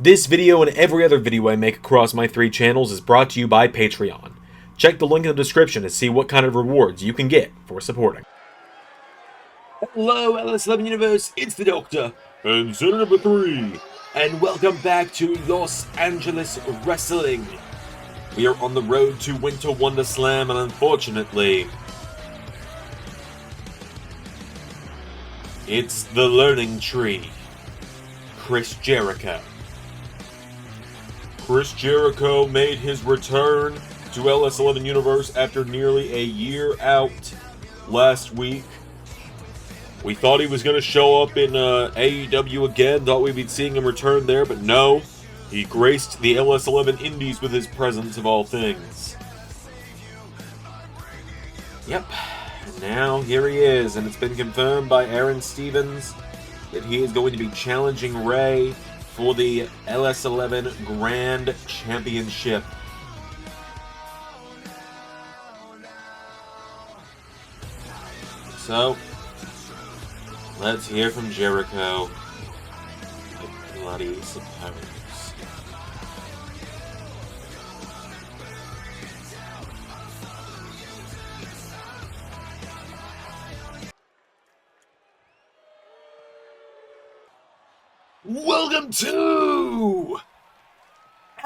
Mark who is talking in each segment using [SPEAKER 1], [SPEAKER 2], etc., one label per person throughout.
[SPEAKER 1] This video and every other video I make across my 3 channels is brought to you by Patreon. Check the link in the description to see what kind of rewards you can get for supporting.
[SPEAKER 2] Hello, LS11 Universe, it's the Doctor,
[SPEAKER 1] And Senator number 3.
[SPEAKER 2] and welcome back to Los Angeles Wrestling.
[SPEAKER 1] We are on the road to Winter Wonder Slam, and unfortunately, it's the learning tree. Chris Jericho. Chris Jericho made his return to LS11 Universe after nearly a year out last week. We thought he was going to show up in AEW again, thought we'd be seeing him return there, but no. He graced the LS11 Indies with his presence of all things. Yep, and now here he is, and it's been confirmed by Aaron Stevens that he is going to be challenging Ray for the LS11 Grand Championship. So, let's hear from Jericho. I bloody suppose.
[SPEAKER 2] Welcome to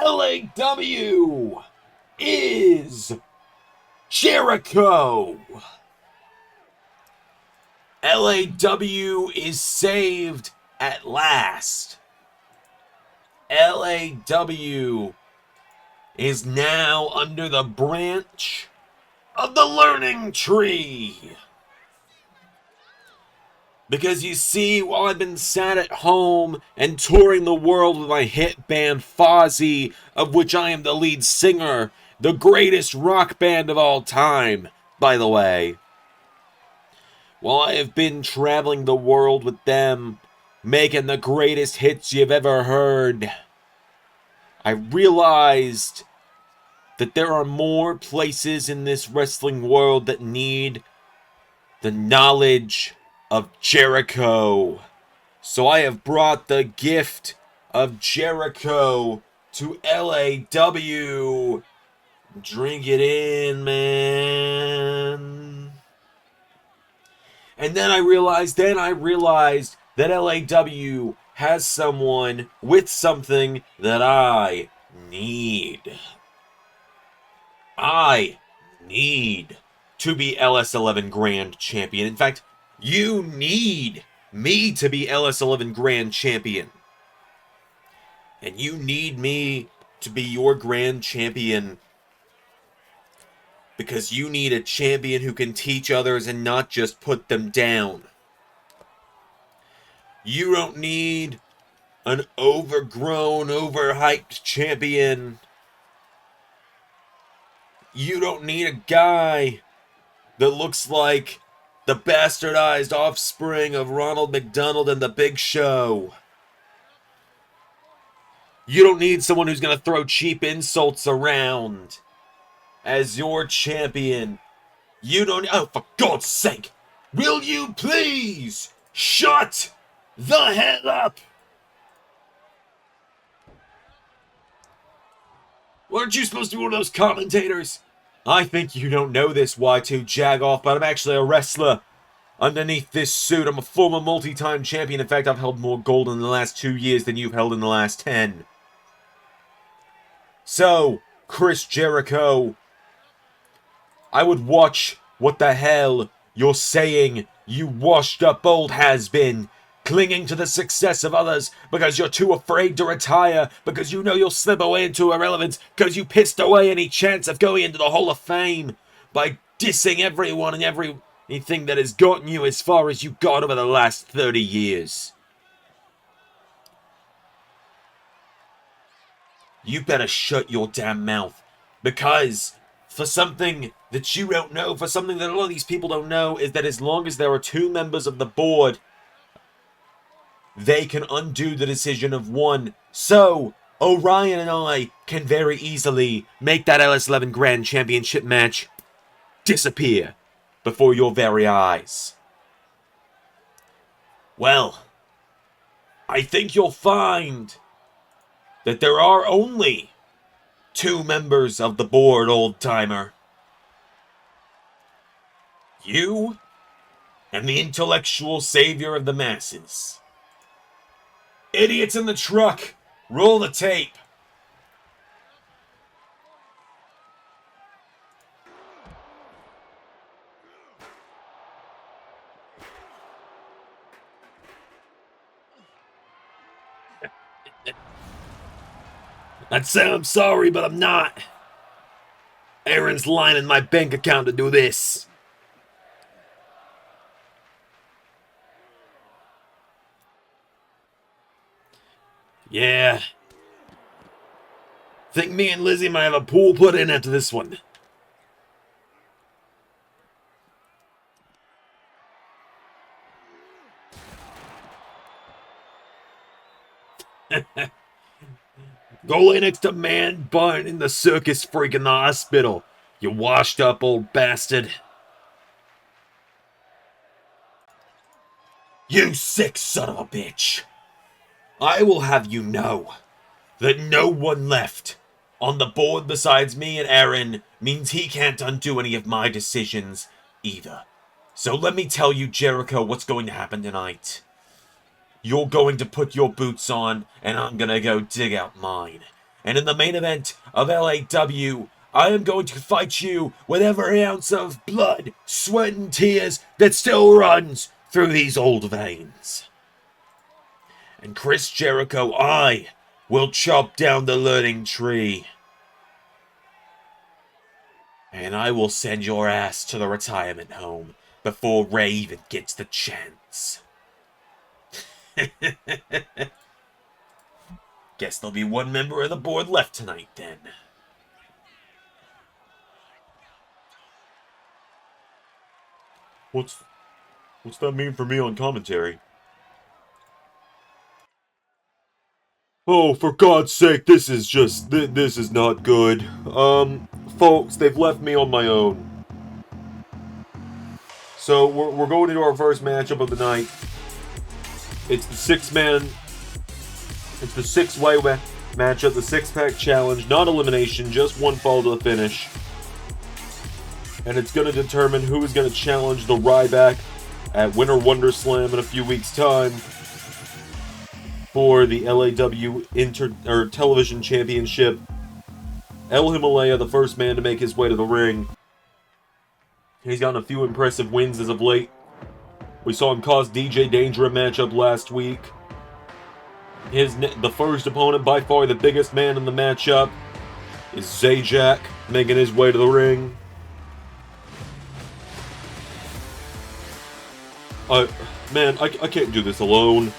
[SPEAKER 2] LAW is Jericho. LAW is saved at last. LAW is now under the branch of the learning tree. Because you see, while I've been sat at home and touring the world with my hit band Fozzy, of which I am the lead singer, the greatest rock band of all time, by the way. While I have been traveling the world with them, making the greatest hits you've ever heard, I realized that there are more places in this wrestling world that need the knowledge of Jericho. So I have brought the gift of Jericho to LAW. Drink it in, man. And then I realized that LAW has someone with something that I need. I need to be LS11 Grand Champion. In fact, you need me to be LS11 Grand Champion. And you need me to be your Grand Champion because you need a champion who can teach others and not just put them down. You don't need an overgrown, overhyped champion. You don't need a guy that looks like the bastardized offspring of Ronald McDonald and the Big Show. You don't need someone who's going to throw cheap insults around as your champion. You don't... Oh, for God's sake! Will you please shut the hell up? Weren't you supposed to be one of those commentators? I think you don't know this, Y2 Jagoff, but I'm actually a wrestler. Underneath this suit, I'm a former multi-time champion. In fact, I've held more gold in the last 2 years than you've held in the last 10. So, Chris Jericho, I would watch what the hell you're saying, you washed-up old has-been, clinging to the success of others because you're too afraid to retire, because you know you'll slip away into irrelevance, because you pissed away any chance of going into the Hall of Fame by dissing everyone and everything that has gotten you as far as you got over the last 30 years. You better shut your damn mouth, because for something that you don't know, for something that a lot of these people don't know, is that as long as there are 2 members of the board, they can undo the decision of one. So, Orion and I can very easily make that LS11 Grand Championship match disappear before your very eyes. Well, I think you'll find that there are only two members of the board, old-timer. You and the intellectual savior of the masses. Idiots in the truck, roll the tape. I'd say I'm sorry, but I'm not. Aaron's lining my bank account to do this. Yeah. Think me and Lizzie might have a pool put in after this one. Go lay next to Man Bun in the circus freak in the hospital. You washed up old bastard. You sick son of a bitch. I will have you know that no one left on the board besides me and Aaron means he can't undo any of my decisions either. So let me tell you, Jericho, what's going to happen tonight. You're going to put your boots on, and I'm going to go dig out mine. And in the main event of LAW, I am going to fight you with every ounce of blood, sweat, and tears that still runs through these old veins. And Chris Jericho, I will chop down the learning tree. And I will send your ass to the retirement home before Ray even gets the chance. Guess there'll be one member of the board left tonight, then.
[SPEAKER 1] What's that mean for me on commentary? Oh, for God's sake, this is not good. Folks, they've left me on my own. So, we're going into our first matchup of the night. It's the it's the six-way matchup, the six-pack challenge, not elimination, just one fall to the finish. And it's going to determine who is going to challenge the Ryback at Winter Wonder Slam in a few weeks' time for the LAW Television Championship. El Himalaya, the first man to make his way to the ring. He's gotten a few impressive wins as of late. We saw him cause DJ Danger a matchup last week. The first opponent, by far the biggest man in the matchup, is Zajac, making his way to the ring. Man, I can't do this alone.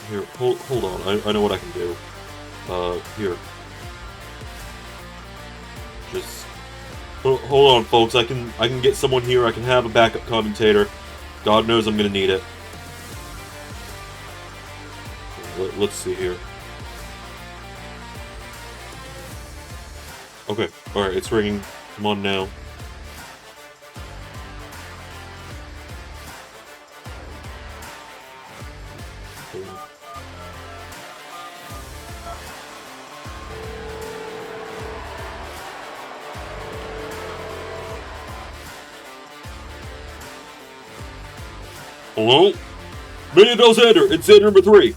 [SPEAKER 1] Here, hold on. I know what I can do. Here. Just hold on, folks. I can get someone here. I can have a backup commentator. God knows I'm gonna need it. Let's see here. Okay, all right. It's ringing. Come on now. Hello? Million Xander, it's Xander number 3.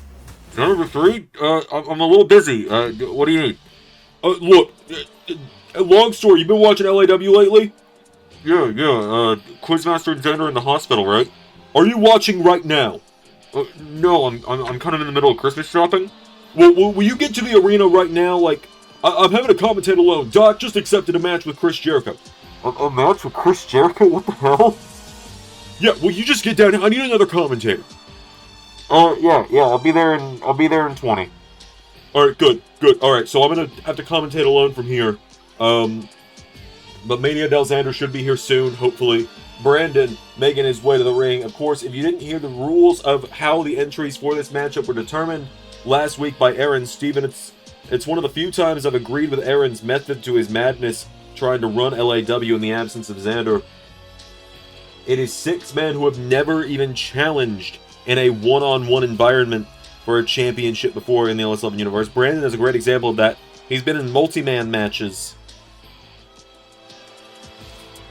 [SPEAKER 1] Xander number 3? I'm a little busy. What do you need? Look, long story, you've been watching LAW lately? Yeah, Quizmaster and Xander in the hospital, right? Are you watching right now? No, I'm kind of in the middle of Christmas shopping. Will you get to the arena right now? Like, I'm having a commentate alone. Doc just accepted a match with Chris Jericho. A match with Chris Jericho? What the hell? Yeah, will you just get down here? I need another commentator. Yeah, I'll be there in 20. Alright, good. Alright, so I'm gonna have to commentate alone from here. But Mania Del Xander should be here soon, hopefully. Brandon making his way to the ring. Of course, if you didn't hear the rules of how the entries for this matchup were determined last week by Aaron Steven, it's one of the few times I've agreed with Aaron's method to his madness, trying to run LAW in the absence of Xander. It is 6 men who have never even challenged in a one-on-one environment for a championship before in the LS11 universe. Brandon is a great example of that. He's been in multi-man matches.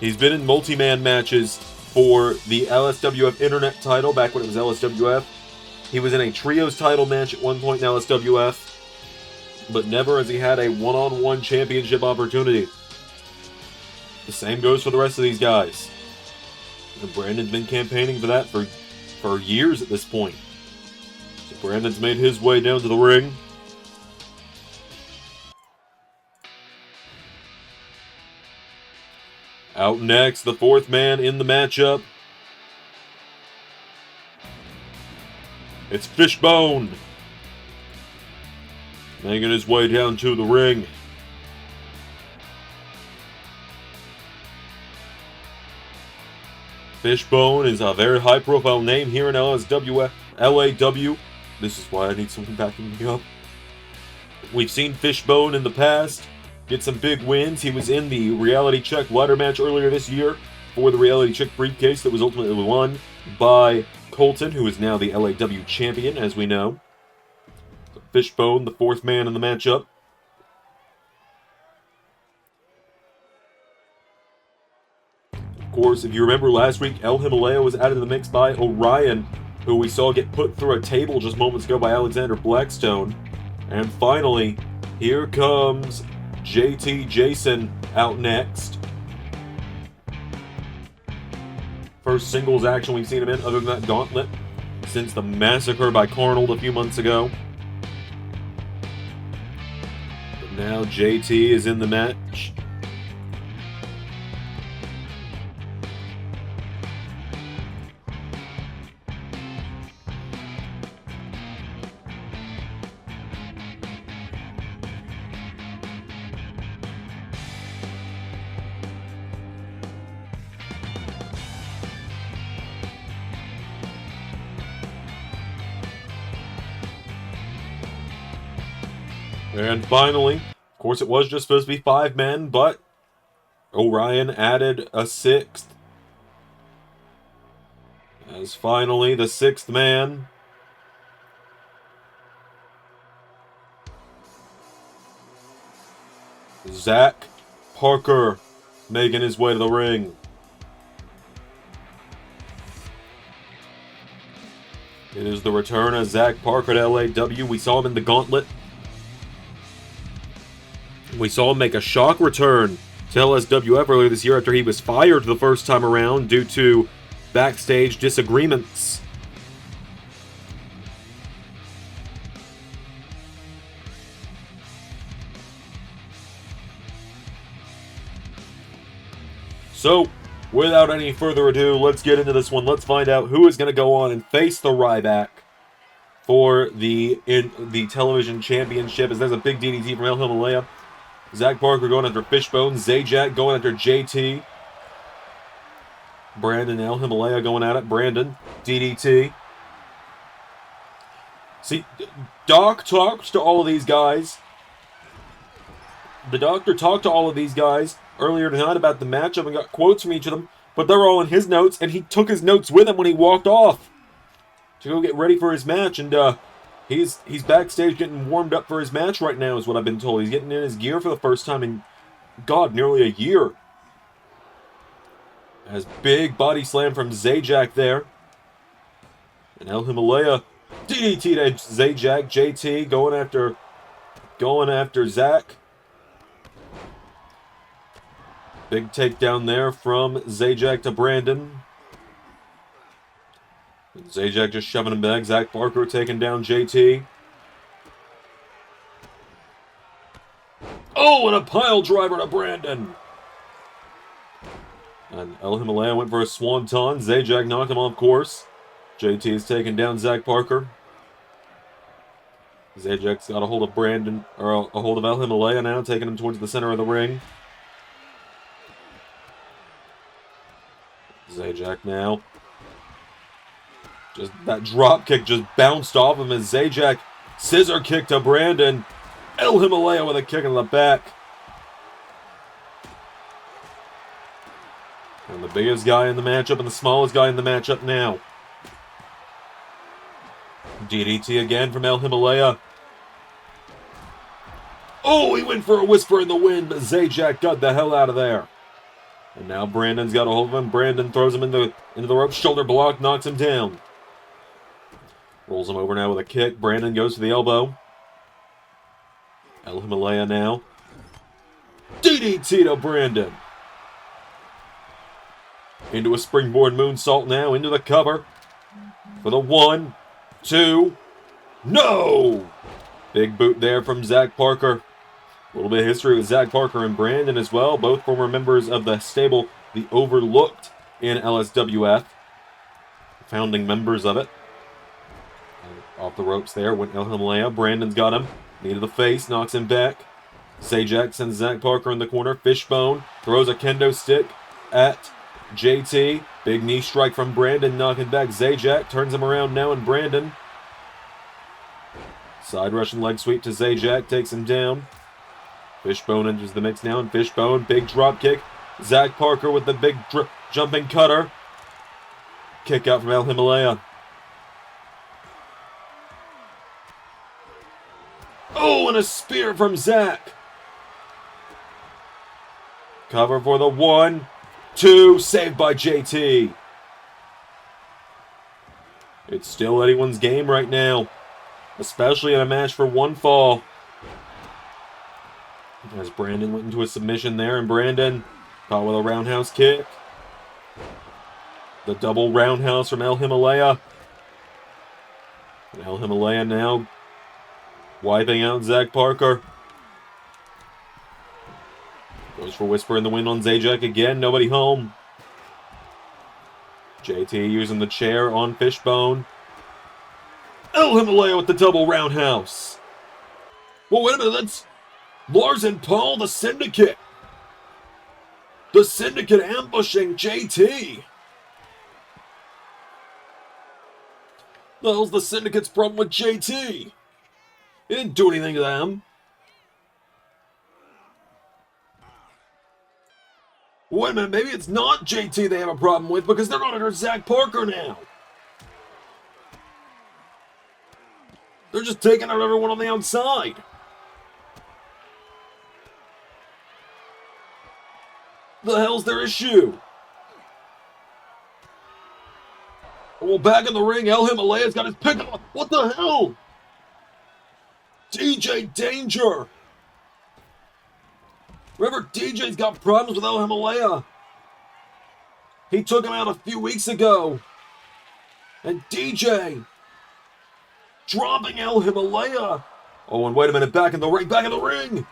[SPEAKER 1] He's been in multi-man matches for the LSWF Internet title back when it was LSWF. He was in a trios title match at one point in LSWF, but never has he had a one-on-one championship opportunity. The same goes for the rest of these guys. And Brandon's been campaigning for that for years at this point. So Brandon's made his way down to the ring. Out next, the 4th man in the matchup. It's Fishbone. Making his way down to the ring. Fishbone is a very high-profile name here in LSWF, LAW. This is why I need someone backing me up. We've seen Fishbone in the past get some big wins. He was in the Reality Check ladder match earlier this year for the Reality Check briefcase that was ultimately won by Colton, who is now the LAW champion, as we know. Fishbone, the 4th man in the matchup. Of course, if you remember last week, El Himalaya was added to the mix by Orion, who we saw get put through a table just moments ago by Alexander Blackstone. And finally, here comes JT Jason out next. First singles action we've seen him in, other than that gauntlet, since the massacre by Carnold a few months ago. But now JT is in the match. And finally, of course it was just supposed to be 5 men, but Orion added a 6th. As finally the 6th man. Zach Parker making his way to the ring. It is the return of Zach Parker to LAW. We saw him in the gauntlet. We saw him make a shock return to LSWF earlier this year after he was fired the first time around due to backstage disagreements. So, without any further ado, let's get into this one. Let's find out who is going to go on and face the Ryback for the television championship, as there's a big DDT from El Himalaya. Zach Parker going after Fishbone. Zajac going after JT. Brandon El Himalaya going at it. Brandon, DDT. See, Doc talked to all of these guys. The doctor talked to all of these guys earlier tonight about the matchup and got quotes from each of them, but they're all in his notes, and he took his notes with him when he walked off to go get ready for his match, and he's backstage getting warmed up for his match right now, is what I've been told. He's getting in his gear for the first time in, God, nearly a year. Has big body slam from Zajac there. And El Himalaya DDT to Zajac. JT going after Zach. Big takedown there from Zajac to Brandon. Zajac just shoving him back. Zach Parker taking down JT. Oh, and a pile driver to Brandon. And El Himalaya went for a swanton. Zajac knocked him off course. JT is taking down Zach Parker. Zajac's got a hold of Brandon, or a hold of El Himalaya now, taking him towards the center of the ring. Zajac now. Just that drop kick just bounced off him as Zajac scissor kick to Brandon. El Himalaya with a kick in the back. And the biggest guy in the matchup and the smallest guy in the matchup now. DDT again from El Himalaya. Oh, he went for a whisper in the wind, but Zajac got the hell out of there. And now Brandon's got a hold of him. Brandon throws him into the rope. Shoulder block, knocks him down. Rolls him over now with a kick. Brandon goes for the elbow. El Himalaya now. DDT to Brandon. Into a springboard moonsault now. Into the cover. For the 1, 2. No! Big boot there from Zach Parker. A little bit of history with Zach Parker and Brandon as well. Both former members of the stable, the Overlooked in LSWF. Founding members of it. Off the ropes there went El Himalaya. Brandon's got him. Knee to the face, knocks him back. Zajac sends Zach Parker in the corner. Fishbone throws a kendo stick at JT. Big knee strike from Brandon, knocking back Zajac. Turns him around now, and Brandon. Side Russian leg sweep to Zajac, takes him down. Fishbone enters the mix now, and Fishbone, big drop kick. Zach Parker with the big jumping cutter. Kick out from El Himalaya. Oh, and a spear from Zach. Cover for the 1, 2, saved by JT. It's still anyone's game right now, especially in a match for 1 fall. As Brandon went into a submission there, and Brandon caught with a roundhouse kick. The double roundhouse from El Himalaya. And El Himalaya now wiping out Zach Parker. Goes for whisper in the wind on Zajac again. Nobody home. JT using the chair on Fishbone. El Himalaya with the double roundhouse. Well, wait a minute. That's Lars and Paul, the Syndicate. The Syndicate ambushing JT. The hell's the Syndicate's problem with JT? He didn't do anything to them. Wait a minute, maybe it's not JT they have a problem with because they're not under Zach Parker now. They're just taking out everyone on the outside. The hell's their issue? Well, back in the ring, El Himalaya's got his pick up. What the hell? DJ Danger. Remember, DJ's got problems with El Himalaya. He took him out a few weeks ago. And DJ dropping El Himalaya. Oh, and wait a minute, back in the ring.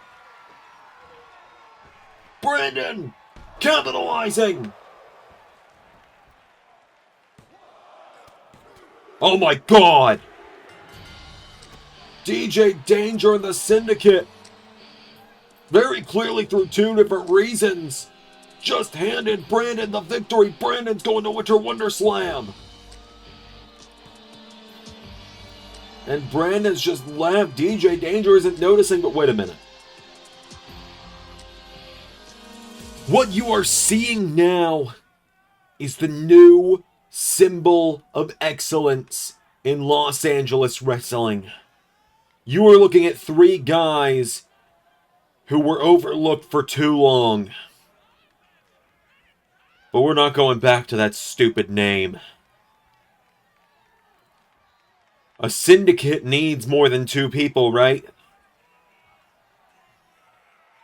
[SPEAKER 1] Brandon capitalizing. Oh my God. DJ Danger and the Syndicate, very clearly through 2 different reasons, just handed Brandon the victory. Brandon's going to Winter Wonder Slam. And Brandon's just laughed. DJ Danger isn't noticing, but wait a minute. What you are seeing now is the new symbol of excellence in Los Angeles wrestling. You are looking at 3 guys who were overlooked for too long. But we're not going back to that stupid name. A syndicate needs more than 2 people, right?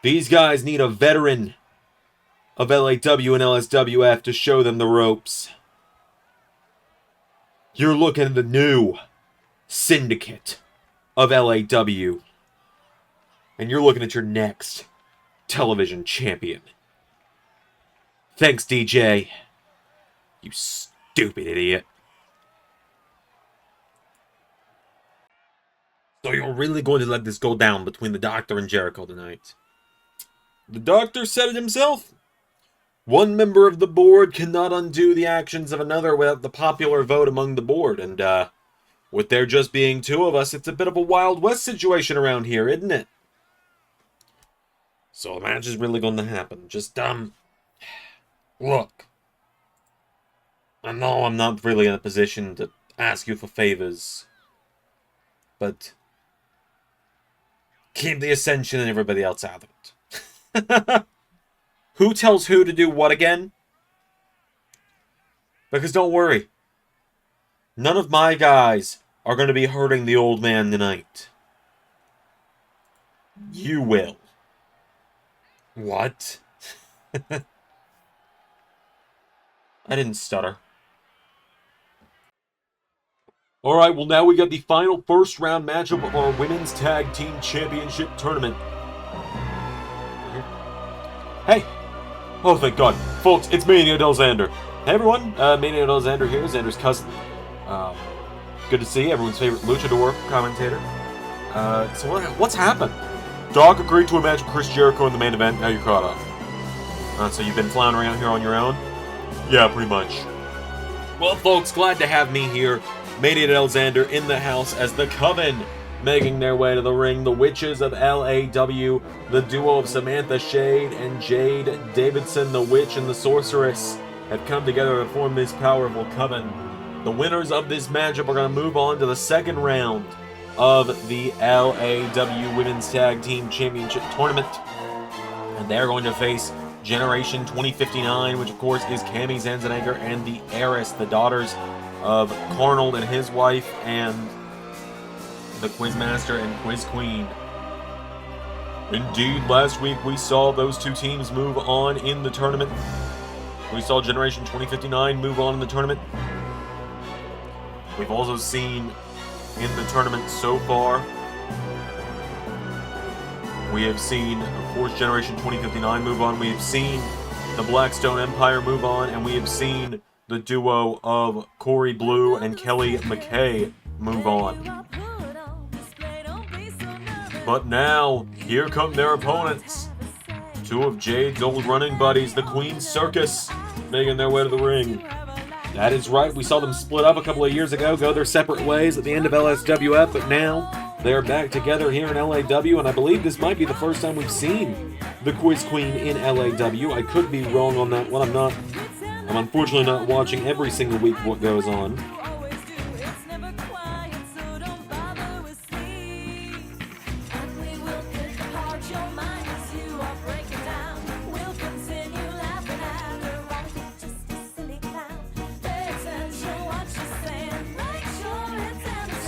[SPEAKER 1] These guys need a veteran of LAW and LSWF to show them the ropes. You're looking at the new syndicate of LAW. And you're looking at your next television champion. Thanks, DJ. You stupid idiot. So you're really going to let this go down between the Doctor and Jericho tonight? The Doctor said it himself. One member of the board cannot undo the actions of another without the popular vote among the board. And, with there just being 2 of us, it's a bit of a Wild West situation around here, isn't it? So the match is really going to happen. Just, look.
[SPEAKER 2] I know I'm not really in a position to ask you for favors, but keep the Ascension and everybody else out of it. Who tells who to do what again? Because don't worry, none of my guys are going to be hurting the old man tonight. You will. What? I didn't stutter. Alright, well now we got the final first round matchup of our Women's Tag Team Championship Tournament. Hey! Oh, thank God. Folks, it's Mania Delxander. Hey everyone, Mania Delxander here, Xander's cousin. Good to see everyone's favorite luchador commentator. So what's happened? Doc agreed to a match with Chris Jericho in the main event, now you're caught up. So you've been floundering out here on your own? Yeah, pretty much. Well, folks, glad to have me here. Mania Delxander in the house as the Coven making their way to the ring. The Witches of LAW, the duo of Samantha Shade and Jade Davidson, the Witch and the Sorceress, have come together to form this powerful Coven. The winners of this matchup are going to move on to the second round of the LAW Women's Tag Team Championship Tournament. And they're going to face Generation 2059, which of course is Cammy Zanzanager and the Heiress, the daughters of Carnold and his wife, and the Quizmaster and Quiz Queen. Indeed, last week we saw those two teams move on in the tournament. We saw Generation 2059 move on in the tournament. We've also seen in the tournament so far, we have seen, of course, Generation 2059 move on. We have seen the Blackstone Empire move on, and we have seen the duo of Corey Blue and Kelly McKay move on. But now, here come their opponents. Two of Jade's old running buddies, the Queen's Circus, making their way to the ring. That is right, we saw them split up a couple of years ago, go their separate ways at the end of LSWF, but now they're back together here in LAW, and I believe this might be the first time we've seen the Quiz Queen in LAW. I could be wrong on that one. I'm unfortunately not watching every single week what goes on.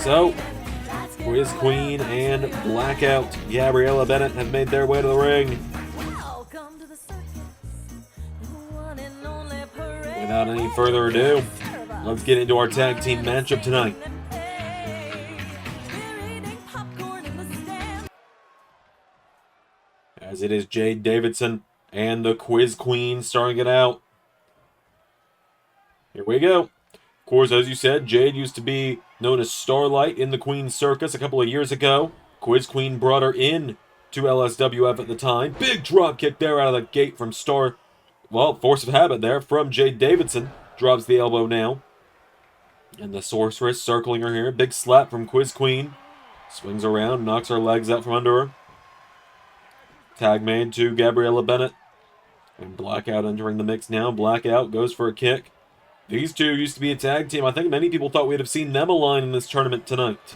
[SPEAKER 2] So, Quiz Queen and Blackout Gabriella Bennett have made their way to the ring. Without any further ado, let's get into our tag team matchup tonight. As it is Jade Davidson and the Quiz Queen starting it out. Here we go. Of course, as you said, Jade used to be known as Starlight in the Queen's Circus a couple of years ago. Quiz Queen brought her in to LSWF at the time. Big drop kick there out of the gate from Force of Habit there from Jade Davidson. Drops the elbow now. And the Sorceress circling her here. Big slap from Quiz Queen. Swings around, knocks her legs out from under her. Tag made to Gabriella Bennett. And Blackout entering the mix now. Blackout goes for a kick. These two used to be a tag team. I think many people thought we'd have seen them align in this tournament tonight.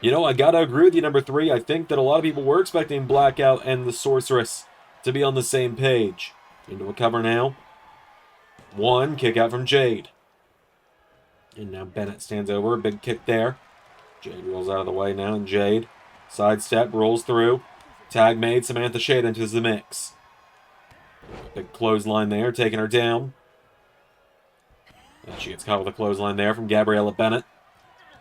[SPEAKER 2] You know, I gotta agree with you, number 3. I think that a lot of people were expecting Blackout and the Sorceress to be on the same page. Into a cover now. One, kick out from Jade. And now Bennett stands over, a big kick there. Jade rolls out of the way now, and Jade, sidestep, rolls through. Tag made, Samantha Shade enters the mix. Big clothesline there, taking her down. And she gets caught with a clothesline there from Gabriella Bennett.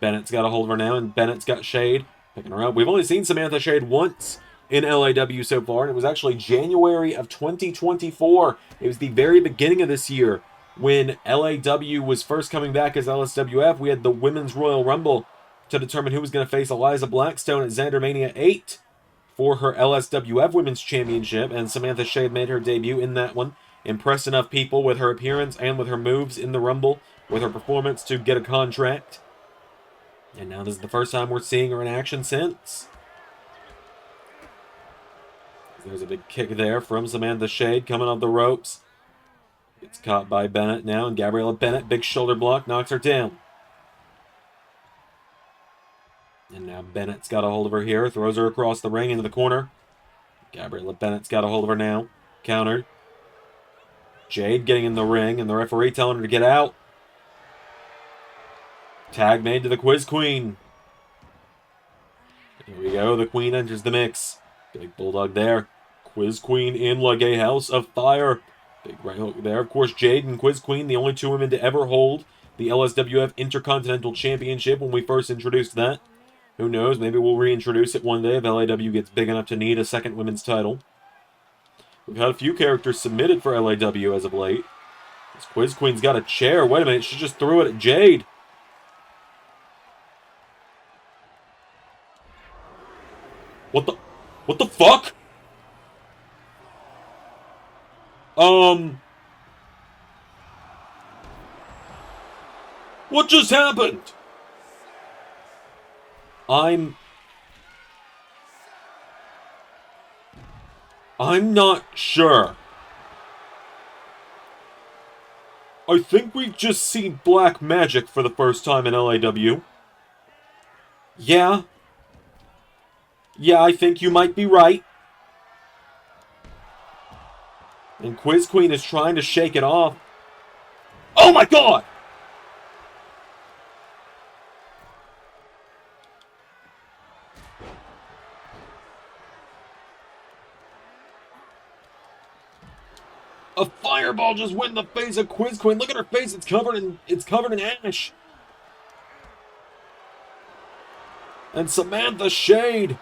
[SPEAKER 2] Bennett's got a hold of her now, and Bennett's got Shade, picking her up. We've only seen Samantha Shade once in LAW so far, and it was actually January of 2024. It was the very beginning of this year when LAW was first coming back as LSWF. We had the Women's Royal Rumble to determine who was going to face Eliza Blackstone at Xandermania 8 for her LSWF Women's Championship, and Samantha Shade made her debut in that one. Impressed enough people with her appearance and with her moves in the Rumble, with her performance to get a contract. And now this is the first time we're seeing her in action since. There's a big kick there from Samantha Shade coming off the ropes. Gets caught by Bennett now, and Gabriella Bennett, big shoulder block, knocks her down. And now Bennett's got a hold of her here, throws her across the ring into the corner. Gabriella Bennett's got a hold of her now. Countered. Jade getting in the ring, and the referee telling her to get out. Tag made to the Quiz Queen. Here we go, the Queen enters the mix. Big Bulldog there. Quiz Queen in like a house of fire. Big right hook there. Of course, Jade and Quiz Queen, the only two women to ever hold the LSWF Intercontinental Championship when we first introduced that. Who knows, maybe we'll reintroduce it one day if LAW gets big enough to need a second women's title. We've had a few characters submitted for LAW as of late. This Quiz Queen's got a chair. Wait a minute, she just threw it at Jade. What the fuck? What just happened? I'm not sure. I think we've just seen black magic for the first time in LAW. Yeah, I think you might be right. And Quiz Queen is trying to shake it off. Oh my god! A fireball just went in the face of Quiz Queen. Look at her face. It's covered in ash. And Samantha Shade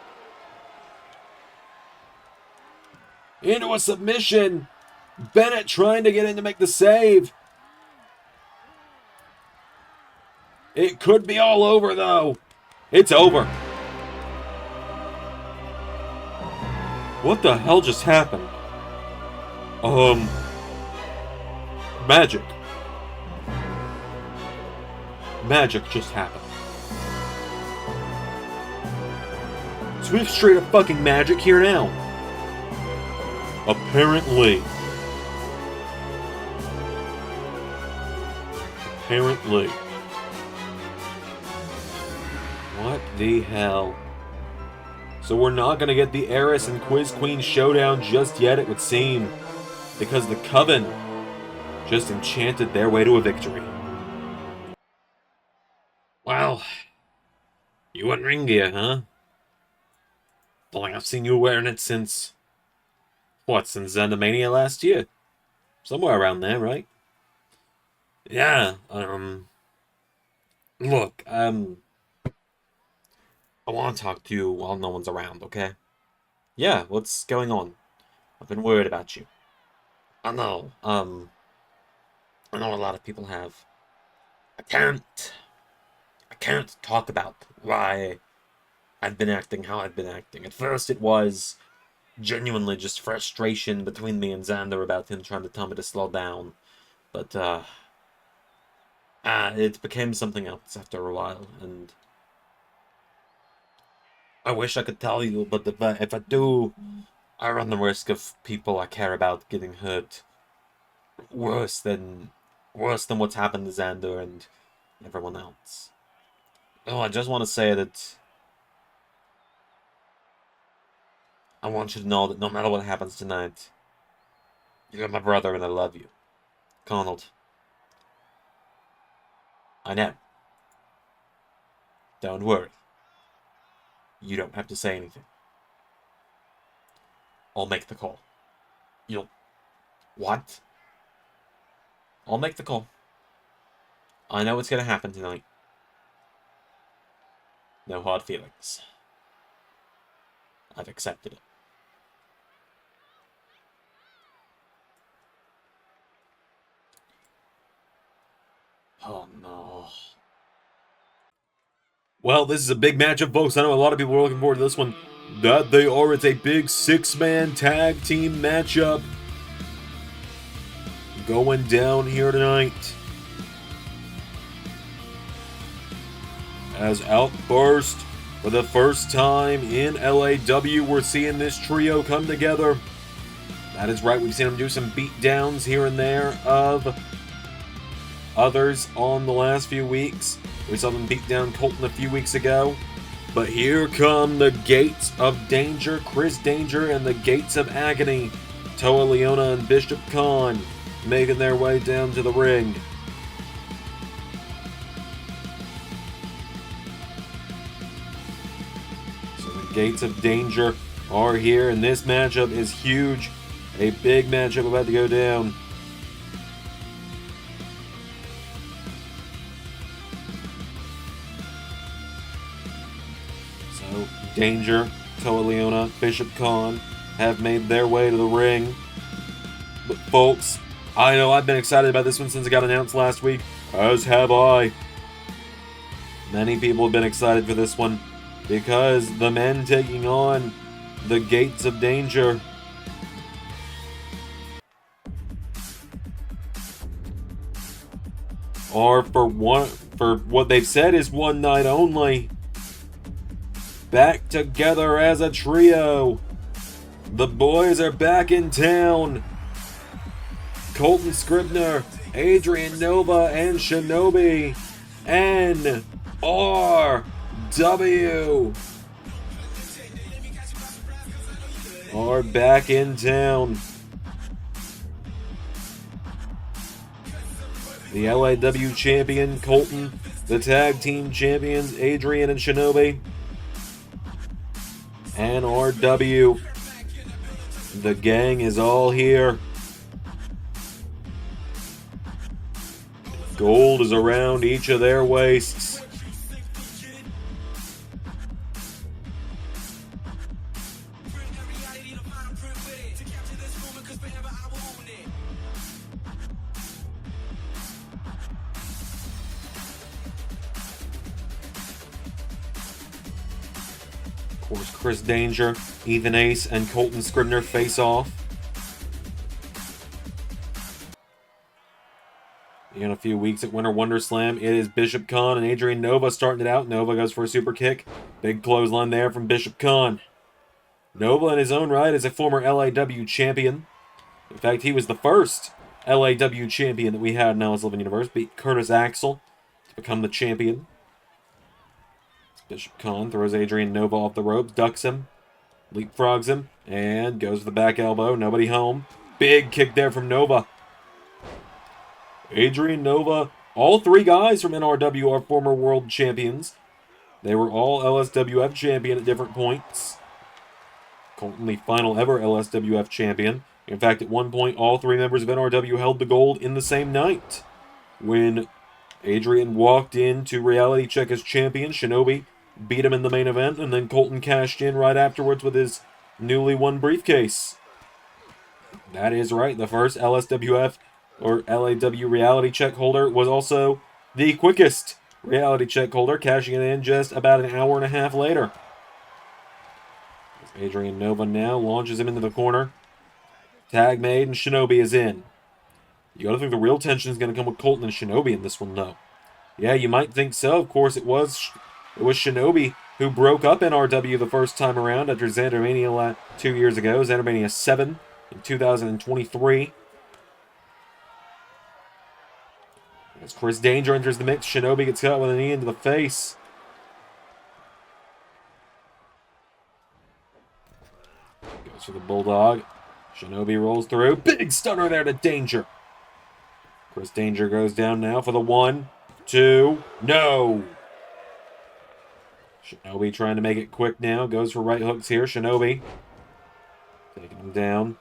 [SPEAKER 2] into a submission. Bennett trying to get in to make the save. It could be all over though. It's over. What the hell just happened? Magic. Magic just happened. So we have straight up fucking magic here now. Apparently. What the hell? So we're not going to get the Heiress and Quiz Queen showdown just yet, it would seem. Because the Coven just enchanted their way to a victory. Well, you want ring gear, huh? Well, I've seen you wearing it since... What, since Xandomania last year? Somewhere around there, right? Yeah, look, I want to talk to you while no one's around, okay? Yeah, what's going on? I've been worried about you. I know, I know a lot of people have. I can't talk about why I've been acting how I've been acting. At first it was genuinely just frustration between me and Xander about him trying to tell me to slow down. But, it became something else after a while, and I wish I could tell you, but if I do, I run the risk of people I care about getting hurt worse than what's happened to Xander and everyone else. Oh, I just want to say that I want you to know that no matter what happens tonight, you're my brother and I love you. Donald. I know. Don't worry. You don't have to say anything. I'll make the call. You'll... What? I'll make the call. I know what's gonna happen tonight. No hard feelings. I've accepted it. Oh no. Well, this is a big matchup, folks. I know a lot of people are looking forward to this one. That they are. It's a big six-man tag team matchup going down here tonight. As Outburst, for the first time in LAW, we're seeing this trio come together. That is right, we've seen him do some beatdowns here and there of others on the last few weeks. We saw them beat down Colton a few weeks ago. But here come the Gates of Danger, Chris Danger, and the Gates of Agony. Toa Leona and Bishop Khan making their way down to the ring. So the Gates of Danger are here, and this matchup is huge. A big matchup about to go down. So, Danger, Toa Leona, Bishop Khan have made their way to the ring. But folks, I know I've been excited about this one since it got announced last week, as have I. Many people have been excited for this one because the men taking on the Gates of Danger are for what they've said is one night only. Back together as a trio. The boys are back in town. Colton Scribner, Adrian Nova, and Shinobi. NRW are back in town. The LAW champion, Colton. The tag team champions, Adrian and Shinobi. NRW. The gang is all here. Gold is around each of their waists. Of course, Chris Danger, Ethan Ace, and Colton Scribner face off. In a few weeks at Winter Wonder Slam, it is Bishop Khan and Adrian Nova starting it out. Nova goes for a super kick. Big clothesline there from Bishop Khan. Nova in his own right is a former LAW champion. In fact, he was the first LAW champion that we had in Alice 11 Universe. Beat Curtis Axel to become the champion. Bishop Khan throws Adrian Nova off the ropes, ducks him, leapfrogs him, and goes for the back elbow. Nobody home. Big kick there from Nova. Adrian Nova, all three guys from NRW are former world champions. They were all LSWF champion at different points. Colton, the final ever LSWF champion. In fact, at one point, all three members of NRW held the gold in the same night. When Adrian walked in to reality check as champion, Shinobi beat him in the main event, and then Colton cashed in right afterwards with his newly won briefcase. That is right, the first LSWF or LAW reality check holder was also the quickest reality check holder, cashing it in just about an hour and a half later. Adrian Nova now launches him into the corner. Tag made, and Shinobi is in. You gotta think the real tension is gonna come with Colton and Shinobi in this one, though. Yeah, you might think so. Of course, it was Shinobi who broke up NRW the first time around after Xandermania 2 years ago. Xandermania 7 in 2023. As Chris Danger enters the mix, Shinobi gets caught with a knee into the face. Goes for the Bulldog. Shinobi rolls through. Big stunner there to Danger. Chris Danger goes down now for the 1, 2, no! Shinobi trying to make it quick now. Goes for right hooks here. Shinobi taking him down.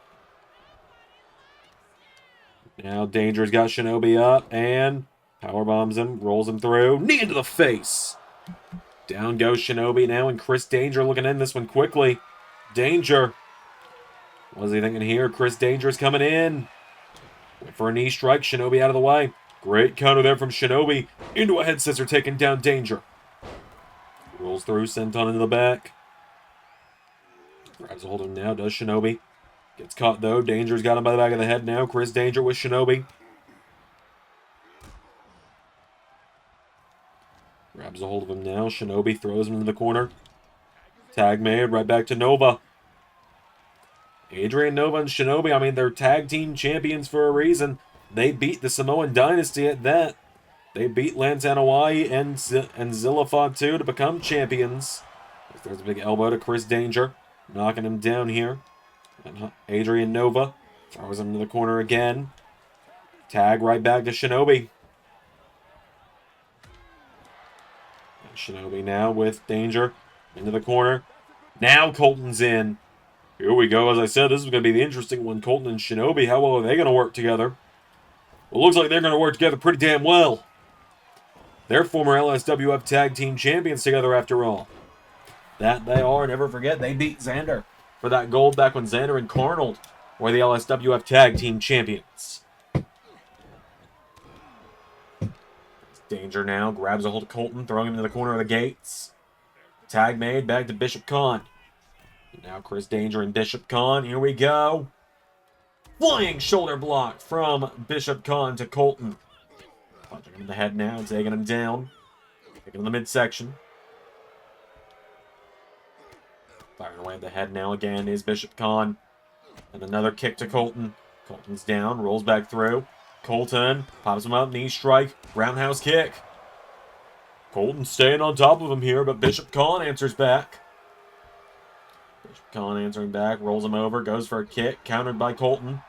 [SPEAKER 2] Now Danger's got Shinobi up and powerbombs him, rolls him through. Knee into the face. Down goes Shinobi now, and Chris Danger looking in this one quickly. Danger. What's he thinking here? Chris Danger is coming in. Went for a knee strike. Shinobi out of the way. Great counter there from Shinobi. Into a head scissor, taking down Danger. Rolls through, senton into the back. Grabs a hold of him now, does Shinobi. Gets caught though. Danger's got him by the back of the head now. Chris Danger with Shinobi. Grabs a hold of him now. Shinobi throws him into the corner. Tag made. Right back to Nova. Adrian Nova and Shinobi, I mean, they're tag team champions for a reason. They beat the Samoan Dynasty at that. They beat Lantanawai and Zilla too to become champions. There's a big elbow to Chris Danger, knocking him down here. And Adrian Nova throws him to the corner again. Tag right back to Shinobi. And Shinobi now with Danger into the corner. Now Colton's in. Here we go. As I said, this is going to be the interesting one. Colton and Shinobi, how well are they going to work together? Well, it looks like they're going to work together pretty damn well. They're former LSWF Tag Team Champions together after all. That they are. Never forget, they beat Xander for that gold back when Xander and Carnold were the LSWF Tag Team Champions. Danger now grabs a hold of Colton, throwing him into the corner of the gates. Tag made, back to Bishop Khan. Now Chris Danger and Bishop Khan. Here we go. Flying shoulder block from Bishop Khan to Colton. Punching him in the head now, taking him down. Taking him in the midsection. Firing away at the head now again is Bishop Khan. And another kick to Colton. Colton's down, rolls back through. Colton pops him up, knee strike, roundhouse kick. Colton staying on top of him here, but Bishop Khan answers back. Bishop Khan answering back, rolls him over, goes for a kick, countered by Colton.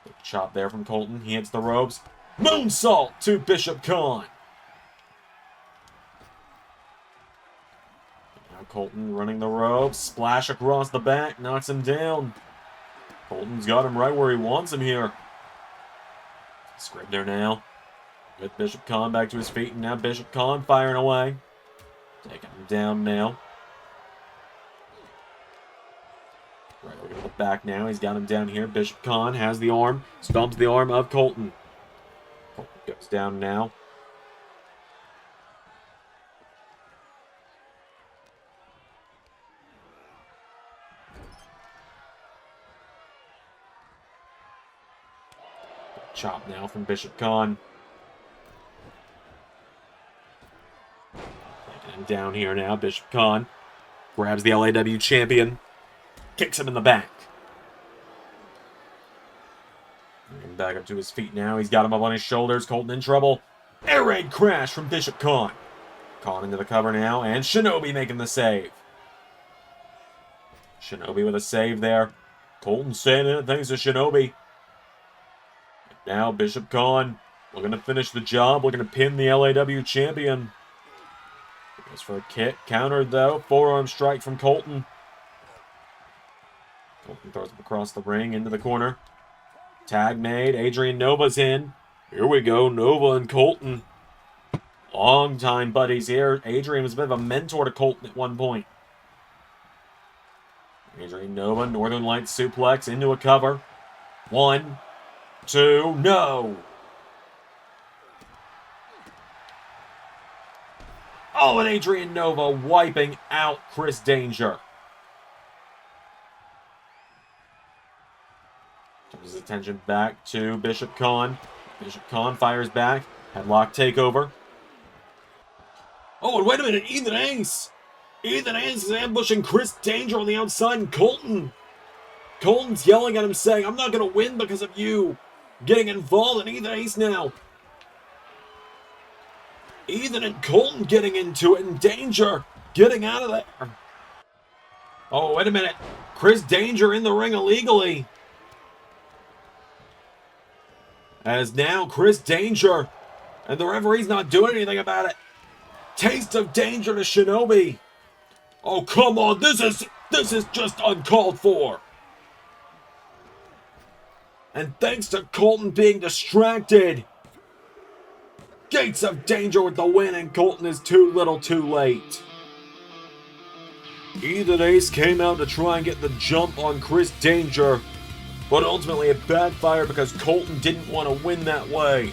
[SPEAKER 2] Big chop there from Colton. He hits the ropes. Moonsault to Bishop Khan. Now Colton running the ropes. Splash across the back. Knocks him down. Colton's got him right where he wants him here. Scribner now. With Bishop Khan back to his feet. And now Bishop Khan firing away. Taking him down now. Right over to the back now. He's got him down here. Bishop Khan has the arm. Stomps the arm of Colton. Colton goes down now. Chop now from Bishop Khan. Taking him down here now. Bishop Khan grabs the LAW champion. Kicks him in the back. Bring him back up to his feet now. He's got him up on his shoulders. Colton in trouble. Air raid crash from Bishop Khan. Khan into the cover now. And Shinobi making the save. Shinobi with a save there. Colton staying in it thanks to Shinobi. Now Bishop Khan looking to finish the job. Looking to pin the LAW champion. Goes for a kick. Countered though. Forearm strike from Colton. Colton throws him across the ring into the corner. Tag made. Adrian Nova's in. Here we go. Nova and Colton. Long time buddies here. Adrian was a bit of a mentor to Colton at one point. Adrian Nova, Northern Lights suplex into a cover. 1, 2, no! Oh, and Adrian Nova wiping out Chris Danger. Turns his attention back to Bishop Khan. Bishop Khan fires back. Headlock takeover. Oh, and wait a minute, Ethan Ace! Ethan Ace is ambushing Chris Danger on the outside and Colton. Colton's yelling at him saying, I'm not going to win because of you. Getting involved in Ethan Ace now. Ethan and Colton getting into it, and Danger getting out of there. Oh, wait a minute. Chris Danger in the ring illegally. As now Chris Danger, and the referee's not doing anything about it. Taste of danger to Shinobi. Oh, come on. This is just uncalled for. And thanks to Colton being distracted, Gates of Danger with the win, and Colton is too little too late. Ethan Ace came out to try and get the jump on Chris Danger, but ultimately it backfired because Colton didn't want to win that way.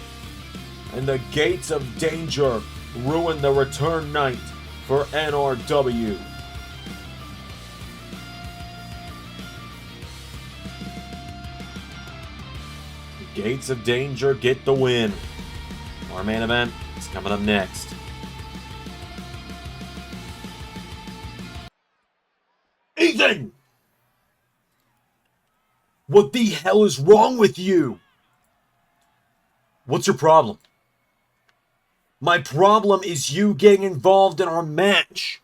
[SPEAKER 2] And the Gates of Danger ruined the return night for NRW. Gates of Danger get the win. Our main event is coming up next.
[SPEAKER 1] Ethan
[SPEAKER 2] Ethan! What the hell is wrong with you? What's your problem? My problem is you getting involved in our match.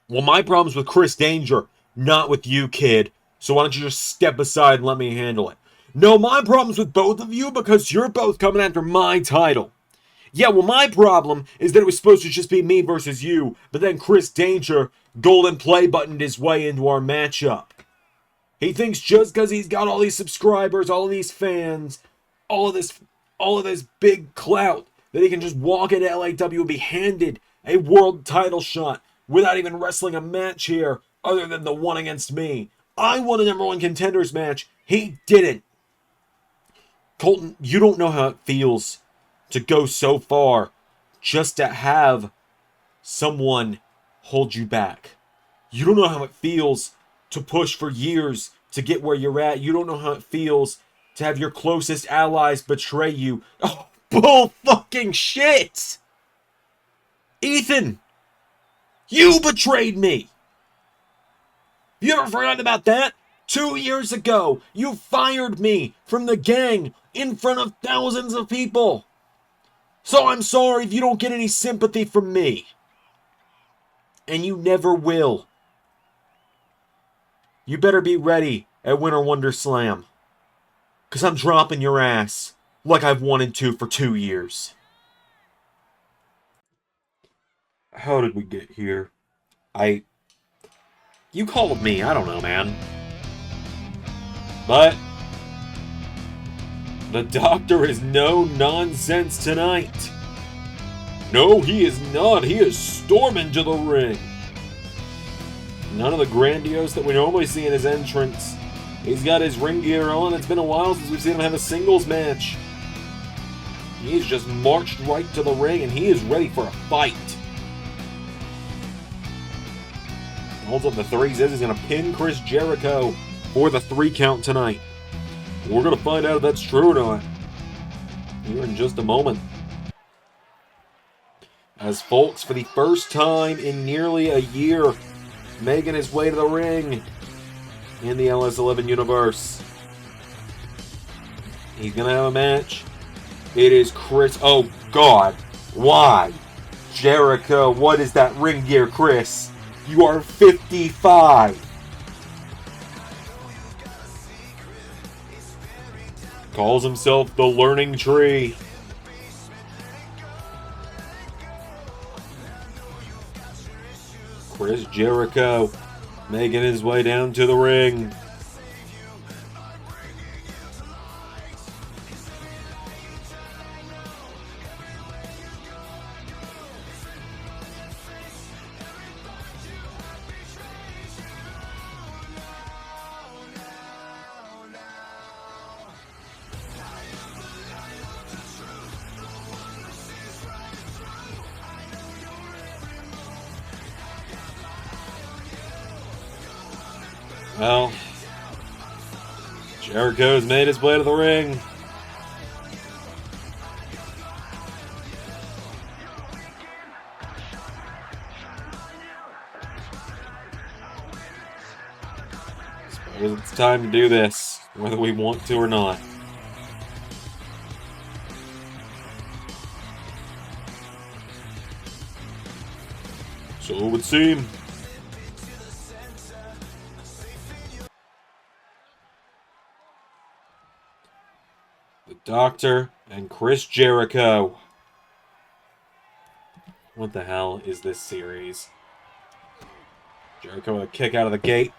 [SPEAKER 2] Well, my problem's with Chris Danger, not with you, kid. So why don't you just step aside and let me handle it? No, my problem's with both of you because you're both coming after my title. Yeah, well, my problem is that it was supposed to just be me versus you, but then Chris Danger golden play buttoned his way into our matchup. He thinks just because he's got all these subscribers, all of these fans, all of this big clout, that he can just walk into LAW and be handed a world title shot without even wrestling a match here other than the one against me. I won a number one contenders match. He didn't. Colton, you don't know how it feels to go so far just to have someone hold you back. You don't know how it feels to push for years to get where you're at. You don't know how it feels to have your closest allies betray you. Oh, bull fucking shit! Ethan, you betrayed me! You ever forgotten about that? 2 years ago, you fired me from the gang in front of thousands of people. So I'm sorry if you don't get any sympathy from me. And you never will. You better be ready at Winter Wonder Slam. Because I'm dropping your ass like I've wanted to for 2 years. How did we get here? You called me, I don't know, man. But the Doctor is no nonsense tonight. No, he is not. He is storming to the ring. None of the grandiose that we normally see in his entrance. He's got his ring gear on. It's been a while since we've seen him have a singles match. He's just marched right to the ring and he is ready for a fight. Holds up the three, says he's going to pin Chris Jericho for the 3 count tonight. We're going to find out if that's true or not here in just a moment. As folks, for the first time in nearly a year, making his way to the ring in the LS11 universe. He's going to have a match. It is Chris. Oh, God. Why? Jericho, what is that ring gear, Chris? You are 55. Calls himself the Learning Tree. Chris Jericho making his way down to the ring. Well, Jericho's made his way to the ring. Suppose it's time to do this, whether we want to or not. So it would seem. Doctor and Chris Jericho. What the hell is this series? Jericho with a kick out of the gate.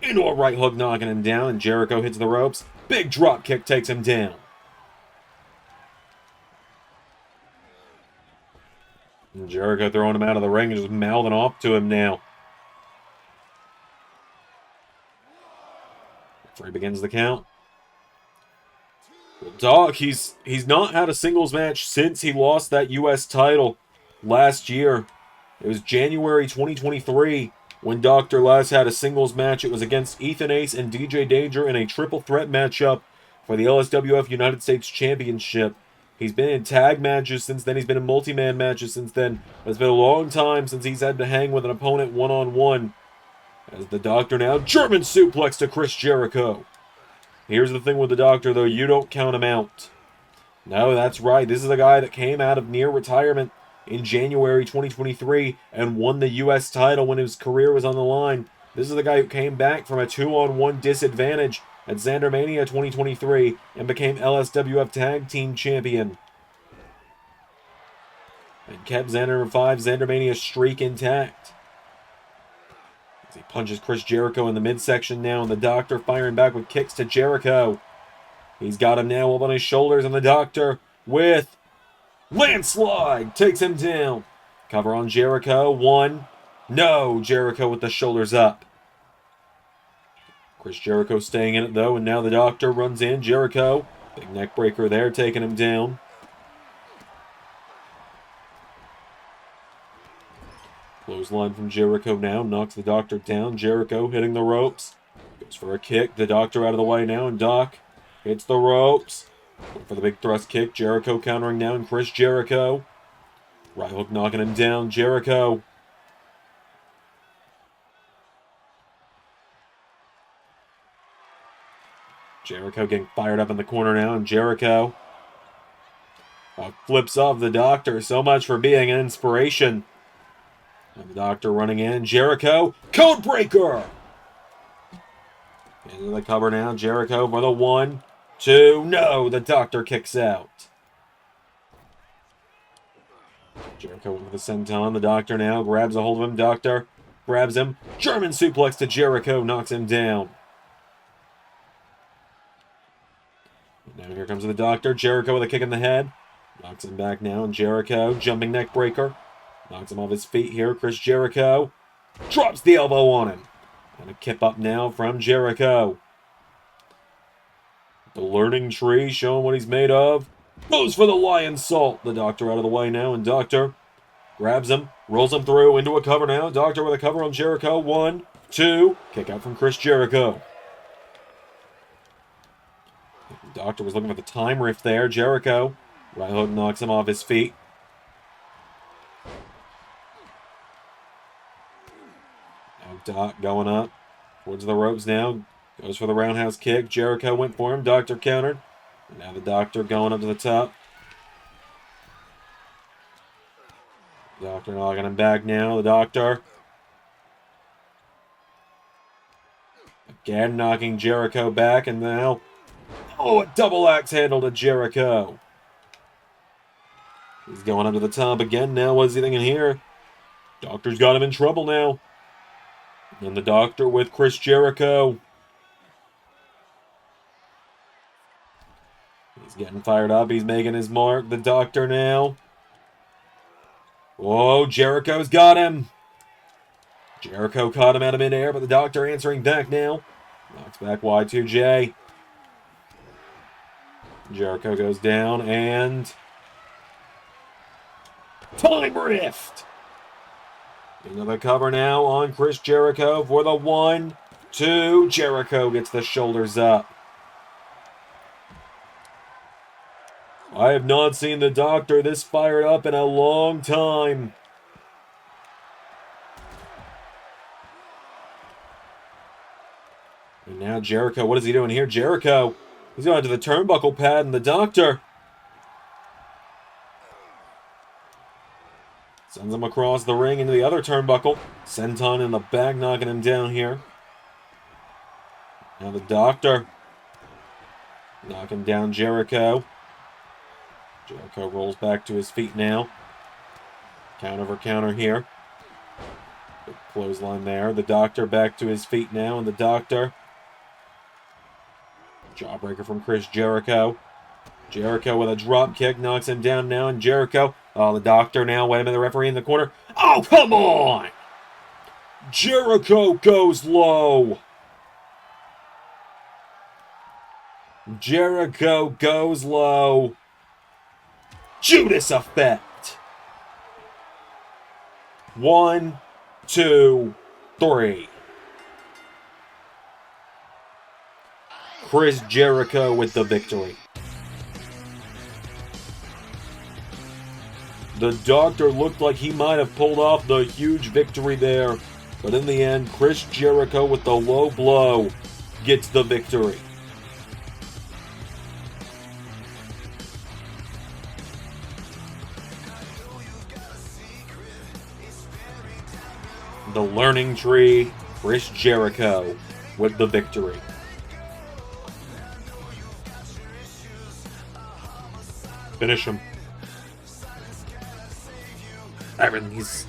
[SPEAKER 2] Into a right hook knocking him down, and Jericho hits the ropes. Big drop kick takes him down. And Jericho throwing him out of the ring and just mouthing off to him now. Referee begins the count. Well, Doc, he's not had a singles match since he lost that U.S. title last year. It was January 2023 when Dr. last had a singles match. It was against Ethan Ace and DJ Danger in a triple threat matchup for the LSWF United States Championship. He's been in tag matches since then. He's been in multi-man matches since then. But it's been a long time since he's had to hang with an opponent one-on-one.
[SPEAKER 1] As the Doctor now German suplex to Chris Jericho. Here's the thing with the Doctor, though. You don't count him out. No, that's right. This is the guy that came out of near retirement in January 2023 and won the U.S. title when his career was on the line. This is the guy who came back from a 2-on-1 disadvantage at Xandermania 2023 and became LSWF Tag Team Champion. And kept Xander 5 Xandermania streak intact. As he punches Chris Jericho in the midsection now, and the Doctor firing back with kicks to Jericho. He's got him now up on his shoulders, and the Doctor with landslide takes him down. Cover on Jericho. 1. No, Jericho with the shoulders up. Chris Jericho staying in it, though, and now the Doctor runs in. Jericho, big neck breaker there, taking him down. Clothesline from Jericho now, knocks the Doctor down. Jericho hitting the ropes. Goes for a kick. The Doctor out of the way now, and Doc hits the ropes. For the big thrust kick. Jericho countering now, and Chris Jericho. Right hook knocking him down. Jericho. Jericho getting fired up in the corner now, and Jericho flips off the Doctor. So much for being an inspiration. And the Doctor running in. Jericho. Code breaker. Into the cover now. Jericho for the 1, 2. No, the Doctor kicks out. Jericho with the senton. The Doctor now grabs a hold of him. Doctor grabs him. German suplex to Jericho. Knocks him down. Now here comes the Doctor. Jericho with a kick in the head. Knocks him back now. And Jericho, jumping neck breaker. Knocks him off his feet here. Chris Jericho drops the elbow on him. And a kip up now from Jericho. The learning tree showing what he's made of. Goes for the lion salt. The Doctor out of the way now. And Doctor grabs him. Rolls him through into a cover now. Doctor with a cover on Jericho. 1, 2. Kick out from Chris Jericho. The Doctor was looking for the time rift there. Jericho. Right hook knocks him off his feet. Now Doc going up towards the ropes now. Goes for the roundhouse kick. Jericho went for him. Doctor countered. And now the Doctor going up to the top. Doctor knocking him back now. The Doctor. Again knocking Jericho back. And now... oh, a double axe handle to Jericho. He's going up to the top again now. What is he thinking here? Doctor's got him in trouble now. And the Doctor with Chris Jericho. He's getting fired up. He's making his mark. The Doctor now. Whoa, Jericho's got him. Jericho caught him out of midair, but the Doctor answering back now. Knocks back Y2J. Jericho goes down, and... time rift! Another cover now on Chris Jericho for the 1, 2. Jericho gets the shoulders up. I have not seen the Doctor this fired up in a long time. And now Jericho, what is he doing here? Jericho, he's going to the turnbuckle pad, and the Doctor sends him across the ring into the other turnbuckle. Senton in the back, knocking him down here. Now the Doctor knocking down Jericho. Jericho rolls back to his feet now. Count over counter here. Big clothesline there. The Doctor back to his feet now, and the Doctor. Jawbreaker from Chris Jericho. Jericho with a drop kick knocks him down now, and Jericho. Oh, the Doctor now. Wait a minute, the referee in the corner. Oh, come on! Jericho goes low. Jericho goes low. Judas effect. 1, 2, 3. Chris Jericho with the victory. The Doctor looked like he might have pulled off the huge victory there, But in the end, Chris Jericho with the low blow gets the victory. The learning tree, Chris Jericho with the victory. Finish him.
[SPEAKER 2] Aaron, he's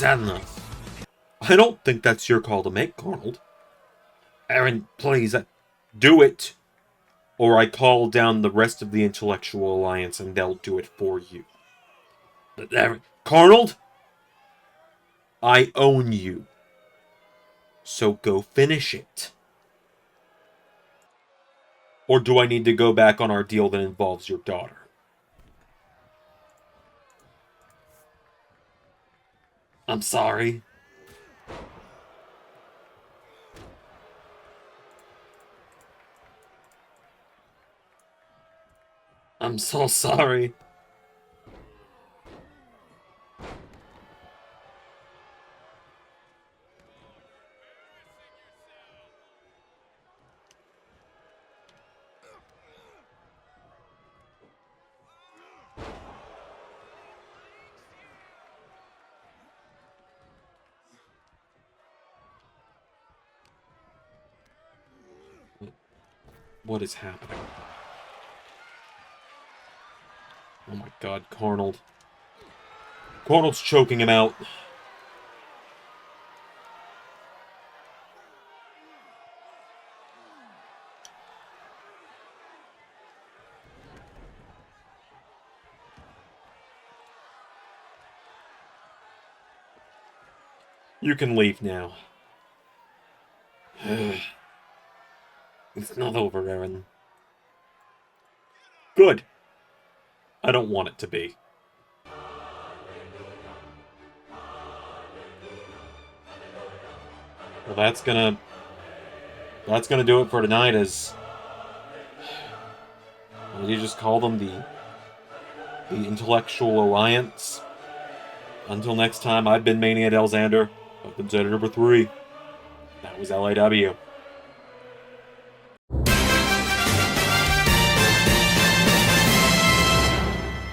[SPEAKER 2] had enough.
[SPEAKER 1] I don't think that's your call to make, Arnold.
[SPEAKER 2] Aaron, please.
[SPEAKER 1] Do it, or I call down the rest of the Intellectual Alliance and they'll do it for you.
[SPEAKER 2] Aaron,
[SPEAKER 1] Carnold, I own you. So go finish it. Or do I need to go back on our deal that involves your daughter?
[SPEAKER 2] I'm sorry. I'm so sorry.
[SPEAKER 1] What is happening? Oh my god, Carnold. Carnold's choking him out. You can leave now.
[SPEAKER 2] It's not over, Aaron.
[SPEAKER 1] Good. I don't want it to be. Well, that's gonna do it for tonight. As what did you just call them, the Intellectual Alliance? Until next time, I've been Maniac Alexander. I've been Senator number 3. That was LAW.